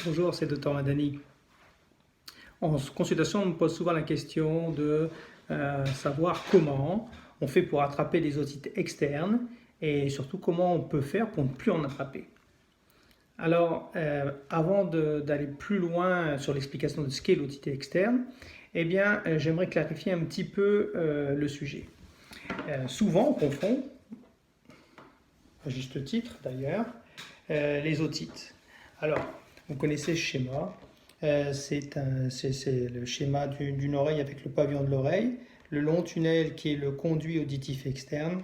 Bonjour, c'est Dr Madani. En consultation, on me pose souvent la question de savoir comment on fait pour attraper les otites externes et surtout comment on peut faire pour ne plus en attraper. Alors, avant d'aller plus loin sur l'explication de ce qu'est l'otite externe, j'aimerais clarifier un petit peu le sujet. Souvent, on confond, à juste titre d'ailleurs, les otites. Alors, vous connaissez ce schéma. C'est le schéma d'une oreille avec le pavillon de l'oreille, le long tunnel qui est le conduit auditif externe,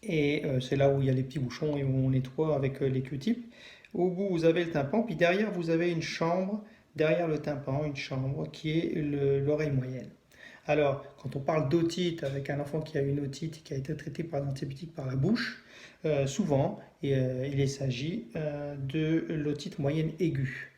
et c'est là où il y a les petits bouchons et où on nettoie avec les Q-tips. Au bout, vous avez le tympan, puis derrière, vous avez une chambre, derrière le tympan, une chambre qui est l'oreille moyenne. Alors, quand on parle d'otite avec un enfant qui a une otite qui a été traité par un antibiotique par la bouche, souvent, il s'agit de l'otite moyenne aiguë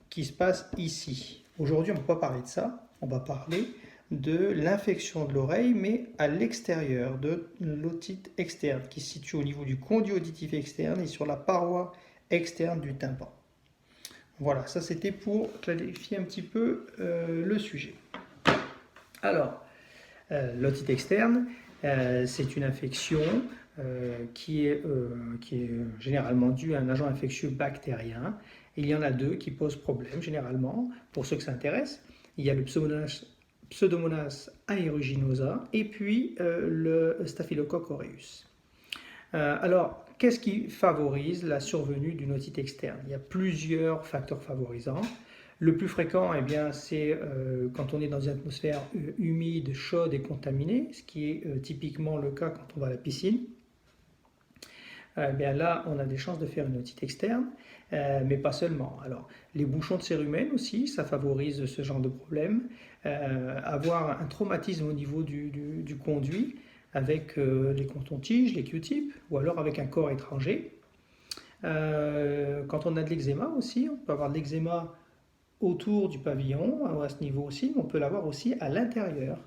qui se passe ici. Aujourd'hui, on ne va pas parler de ça, on va parler de l'infection de l'oreille, mais à l'extérieur de l'otite externe, qui se situe au niveau du conduit auditif externe et sur la paroi externe du tympan. Voilà, ça c'était pour clarifier un petit peu le sujet. Alors, l'otite externe, c'est une infection qui est généralement due à un agent infectieux bactérien. Il y en a deux qui posent problème généralement, pour ceux que ça intéresse. Il y a le Pseudomonas aeruginosa et puis le Staphylococcus aureus. Alors, qu'est-ce qui favorise la survenue d'une otite externe? Il y a plusieurs facteurs favorisants. Le plus fréquent, c'est quand on est dans une atmosphère humide, chaude et contaminée, ce qui est typiquement le cas quand on va à la piscine. Là, on a des chances de faire une otite externe, mais pas seulement. Alors, les bouchons de cérumen aussi, ça favorise ce genre de problème. Avoir un traumatisme au niveau du conduit avec les cotons-tiges, les Q-tips, ou alors avec un corps étranger. Quand on a de l'eczéma aussi, on peut avoir de l'eczéma autour du pavillon, à ce niveau aussi, mais on peut l'avoir aussi à l'intérieur.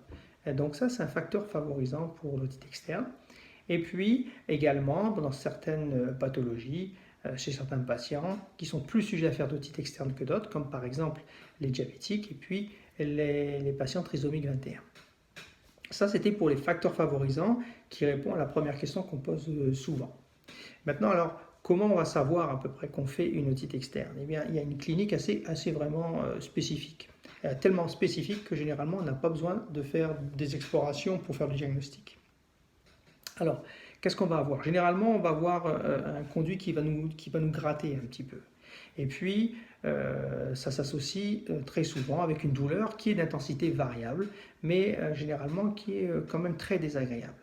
Donc ça, c'est un facteur favorisant pour l'otite externe. Et puis également, dans certaines pathologies, chez certains patients qui sont plus sujets à faire d'otite externe que d'autres, comme par exemple les diabétiques et puis les patients trisomiques 21. Ça, c'était pour les facteurs favorisants qui répondent à la première question qu'on pose souvent. Maintenant, alors, comment on va savoir à peu près qu'on fait une otite externe? Il y a une clinique assez vraiment spécifique. Tellement spécifique que généralement, on n'a pas besoin de faire des explorations pour faire le diagnostic. Alors, qu'est-ce qu'on va avoir? Généralement, on va avoir un conduit qui va nous gratter un petit peu. Et puis, ça s'associe très souvent avec une douleur qui est d'intensité variable, mais généralement qui est quand même très désagréable.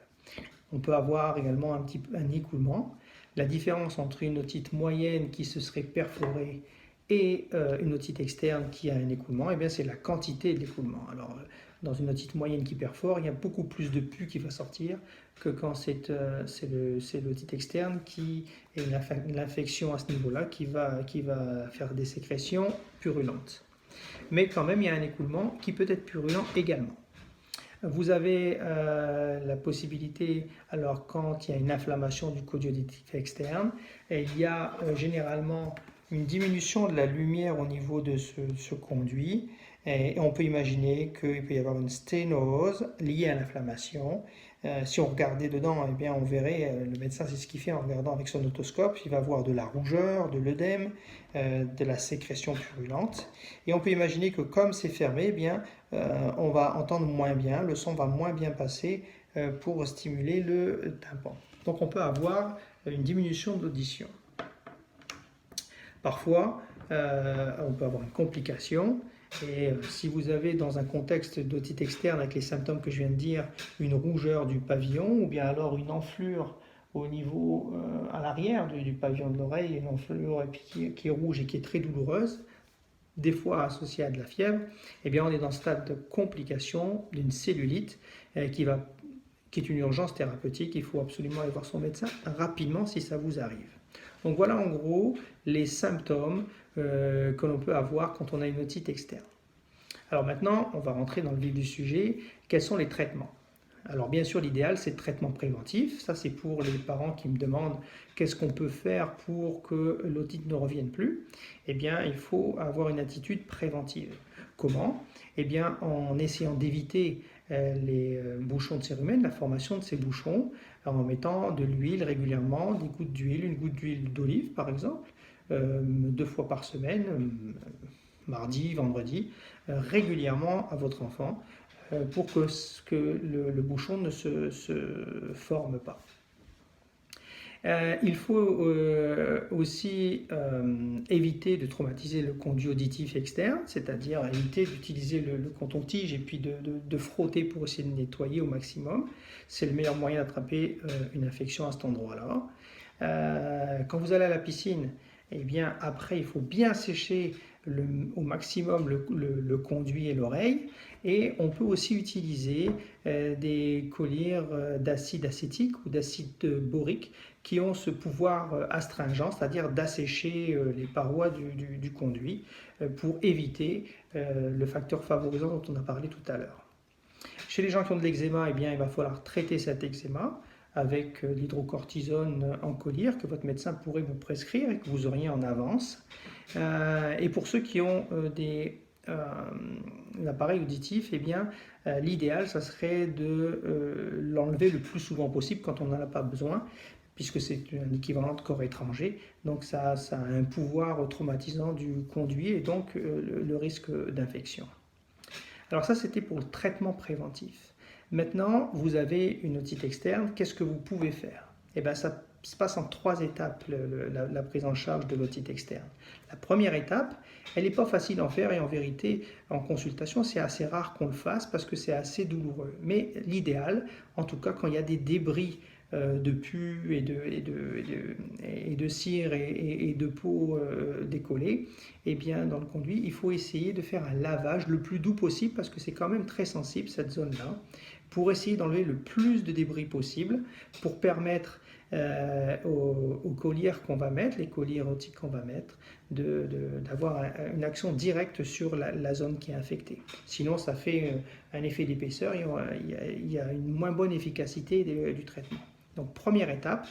On peut avoir également un écoulement. La différence entre une otite moyenne qui se serait perforée et une otite externe qui a un écoulement, c'est la quantité de l'écoulement. Alors, dans une otite moyenne qui perfore, il y a beaucoup plus de pus qui va sortir que quand c'est l'otite externe qui est l'infection à ce niveau-là qui va faire des sécrétions purulentes. Mais quand même, il y a un écoulement qui peut être purulent également. Vous avez la possibilité, alors quand il y a une inflammation du conduit auditif externe, il y a généralement une diminution de la lumière au niveau de ce conduit. Et on peut imaginer qu'il peut y avoir une sténose liée à l'inflammation. Si on regardait dedans, on verrait, le médecin c'est ce qu'il fait en regardant avec son otoscope, il va voir de la rougeur, de l'œdème, de la sécrétion purulente. Et on peut imaginer que comme c'est fermé, on va entendre moins bien, le son va moins bien passer pour stimuler le tympan. Donc on peut avoir une diminution d'audition. Parfois, on peut avoir une complication. Et si vous avez dans un contexte d'otite externe avec les symptômes que je viens de dire, une rougeur du pavillon ou bien alors une enflure au niveau à l'arrière du pavillon de l'oreille, une enflure qui est rouge et qui est très douloureuse, des fois associée à de la fièvre, on est dans le stade de complication d'une cellulite qui est une urgence thérapeutique. Il faut absolument aller voir son médecin rapidement si ça vous arrive. Donc voilà en gros les symptômes que l'on peut avoir quand on a une otite externe. Alors maintenant, on va rentrer dans le vif du sujet. Quels sont les traitements? Alors bien sûr, l'idéal, c'est le traitement préventif. Ça, c'est pour les parents qui me demandent qu'est-ce qu'on peut faire pour que l'otite ne revienne plus. Eh bien, il faut avoir une attitude préventive. Comment? Eh bien, en essayant d'éviter les bouchons de cérumen, la formation de ces bouchons, en mettant de l'huile régulièrement, des gouttes d'huile, une goutte d'huile d'olive par exemple, 2 fois par semaine, mardi, vendredi, régulièrement à votre enfant pour que le bouchon ne se forme pas. Il faut aussi éviter de traumatiser le conduit auditif externe, c'est-à-dire éviter d'utiliser le coton-tige et puis de frotter pour essayer de nettoyer au maximum. C'est le meilleur moyen d'attraper une infection à cet endroit-là. Quand vous allez à la piscine, eh bien, après, il faut bien sécher au maximum le conduit et l'oreille. Et on peut aussi utiliser des collyres d'acide acétique ou d'acide borique qui ont ce pouvoir astringent, c'est-à-dire d'assécher les parois du conduit pour éviter le facteur favorisant dont on a parlé tout à l'heure. Chez les gens qui ont de l'eczéma, eh bien, il va falloir traiter cet eczéma avec l'hydrocortisone en collyre que votre médecin pourrait vous prescrire et que vous auriez en avance. Et pour ceux qui ont l'appareil auditif, eh bien, l'idéal, ça serait de l'enlever le plus souvent possible quand on n'en a pas besoin, puisque c'est un équivalent de corps étranger. Donc ça a un pouvoir traumatisant du conduit et donc le risque d'infection. Alors ça, c'était pour le traitement préventif. Maintenant, vous avez une otite externe. Qu'est-ce que vous pouvez faire? Eh bien, ça se passe en 3 étapes, la prise en charge de l'otite externe. La première étape, elle n'est pas facile à en faire et en vérité, en consultation, c'est assez rare qu'on le fasse parce que c'est assez douloureux. Mais l'idéal, en tout cas, quand il y a des débris de pus et de cire et de peau décollée, eh bien, dans le conduit, il faut essayer de faire un lavage le plus doux possible parce que c'est quand même très sensible cette zone-là, pour essayer d'enlever le plus de débris possible, pour permettre aux collyres qu'on va mettre, les collyres otiques qu'on va mettre, d'avoir une action directe sur la zone qui est infectée. Sinon, ça fait un effet d'épaisseur et il y a une moins bonne efficacité du traitement. Donc, première étape,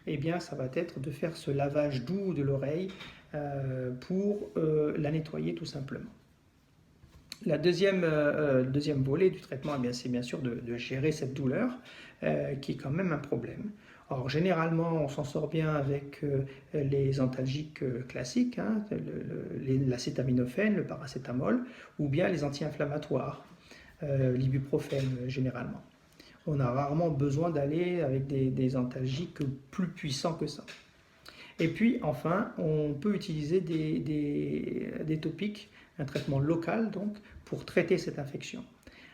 eh bien, ça va être de faire ce lavage doux de l'oreille pour la nettoyer tout simplement. Le deuxième volet du traitement, eh c'est bien sûr de gérer cette douleur qui est quand même un problème. Or, généralement, on s'en sort bien avec les antalgiques classiques, hein, l'acétaminophène, le paracétamol, ou bien les anti-inflammatoires, l'ibuprofène généralement. On a rarement besoin d'aller avec des antalgiques plus puissants que ça. Et puis, enfin, on peut utiliser des topiques, un traitement local, donc, pour traiter cette infection.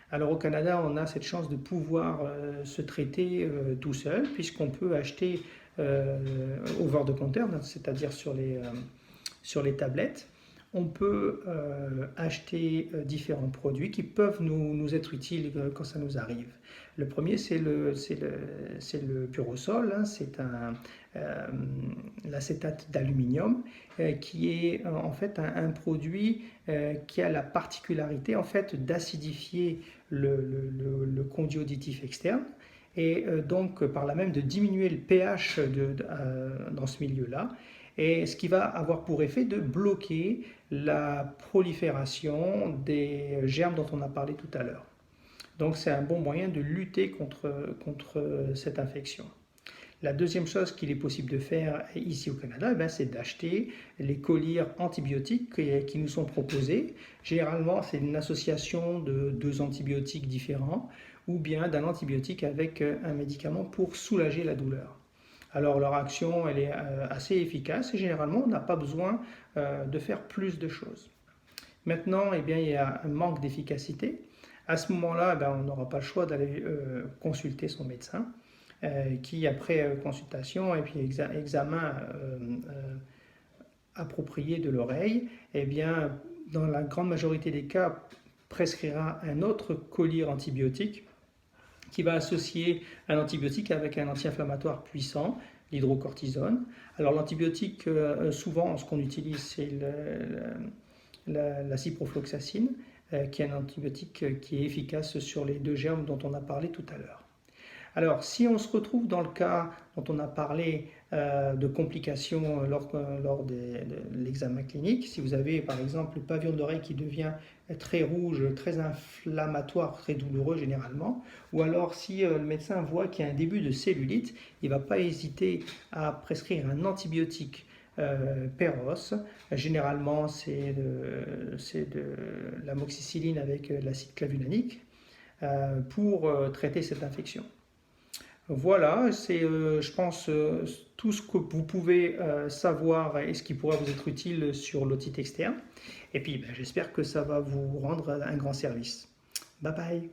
Alors au Canada, on a cette chance de pouvoir se traiter tout seul, puisqu'on peut acheter over the counter, c'est-à-dire sur les tablettes. On peut acheter différents produits qui peuvent nous être utiles quand ça nous arrive. Le premier, c'est le Purosol, hein, c'est l'acétate d'aluminium qui est en fait un produit qui a la particularité en fait d'acidifier le conduit auditif externe et donc par là même de diminuer le pH dans ce milieu-là, et ce qui va avoir pour effet de bloquer la prolifération des germes dont on a parlé tout à l'heure. Donc c'est un bon moyen de lutter contre cette infection. La deuxième chose qu'il est possible de faire ici au Canada, c'est d'acheter les collyres antibiotiques qui nous sont proposés. Généralement, c'est une association de 2 antibiotiques différents ou bien d'un antibiotique avec un médicament pour soulager la douleur. Alors leur action, elle est assez efficace et généralement, on n'a pas besoin de faire plus de choses. Maintenant, il y a un manque d'efficacité. À ce moment-là, on n'aura pas le choix d'aller consulter son médecin qui, après consultation et puis examen approprié de l'oreille, dans la grande majorité des cas, prescrira un autre collyre antibiotique qui va associer un antibiotique avec un anti-inflammatoire puissant, l'hydrocortisone. Alors l'antibiotique, souvent, ce qu'on utilise, c'est la ciprofloxacine. qui est un antibiotique qui est efficace sur les 2 germes dont on a parlé tout à l'heure. Alors, si on se retrouve dans le cas dont on a parlé de complications lors de l'examen clinique, si vous avez par exemple le pavillon d'oreille qui devient très rouge, très inflammatoire, très douloureux généralement, ou alors si le médecin voit qu'il y a un début de cellulite, il ne va pas hésiter à prescrire un antibiotique Péros. Généralement, c'est de l'amoxicilline avec l'acide clavulanique pour traiter cette infection. Voilà, c'est, je pense, tout ce que vous pouvez savoir et ce qui pourrait vous être utile sur l'otite externe. Et puis, j'espère que ça va vous rendre un grand service. Bye bye.